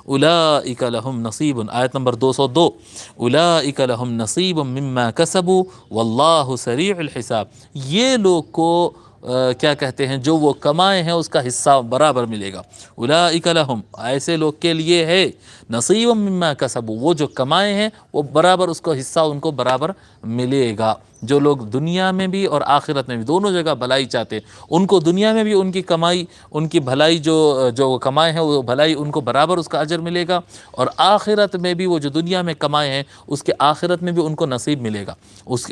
اولئک لہم نصیب، آیت نمبر 202، اولئک لہم نصیب مما کسبوا واللہ سریع الحساب، یہ لوگ کو کیا کہتے ہیں، جو وہ کمائے ہیں اس کا حصہ برابر ملے گا۔ اولئک لہم، ایسے لوگ کے لیے ہے، نصیب مما کسبوا، وہ جو کمائے ہیں وہ برابر اس کو حصہ ان کو برابر ملے گا۔ جو لوگ دنیا میں بھی اور آخرت میں بھی دونوں جگہ بھلائی چاہتے ہیں، ان کو دنیا میں بھی ان کی کمائی، ان کی بھلائی جو وہ کمائے ہیں وہ بھلائی ان کو برابر اس کا اجر ملے گا، اور آخرت میں بھی وہ جو دنیا میں کمائے ہیں اس کے آخرت میں بھی ان کو نصیب ملے گا۔ اس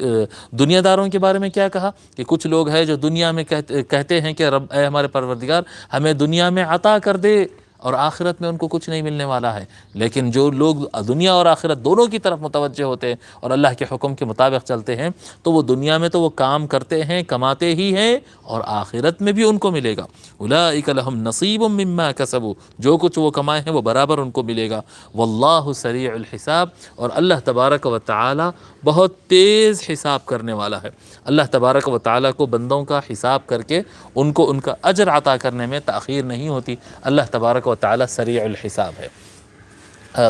دنیا داروں کے بارے میں کیا کہا کہ کچھ لوگ ہیں جو دنیا میں کہتے ہیں کہ رب اے ہمارے پروردگار ہمیں دنیا میں عطا کر دے، اور آخرت میں ان کو کچھ نہیں ملنے والا ہے۔ لیکن جو لوگ دنیا اور آخرت دونوں کی طرف متوجہ ہوتے ہیں اور اللہ کے حکم کے مطابق چلتے ہیں، تو وہ دنیا میں تو وہ کام کرتے ہیں، کماتے ہی ہیں، اور آخرت میں بھی ان کو ملے گا۔ اولئک لہم نصیب مما کسبوا، جو کچھ وہ کمائے ہیں وہ برابر ان کو ملے گا۔ واللہ سریع الحساب، اور اللہ تبارک و تعالی بہت تیز حساب کرنے والا ہے۔ اللہ تبارک و تعالی کو بندوں کا حساب کر کے ان کو ان کا اجر عطا کرنے میں تاخیر نہیں ہوتی۔ اللہ تبارک و تعالی سریع الحساب ہے۔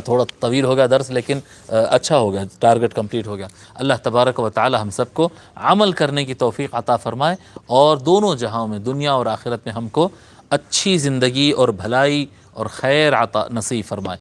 تھوڑا طویل ہو گیا درس، لیکن اچھا ہو گیا، ٹارگٹ کمپلیٹ ہو گیا۔ اللہ تبارک و تعالی ہم سب کو عمل کرنے کی توفیق عطا فرمائے، اور دونوں جہاں میں، دنیا اور آخرت میں، ہم کو اچھی زندگی اور بھلائی اور خیر عطا نصیب فرمائے۔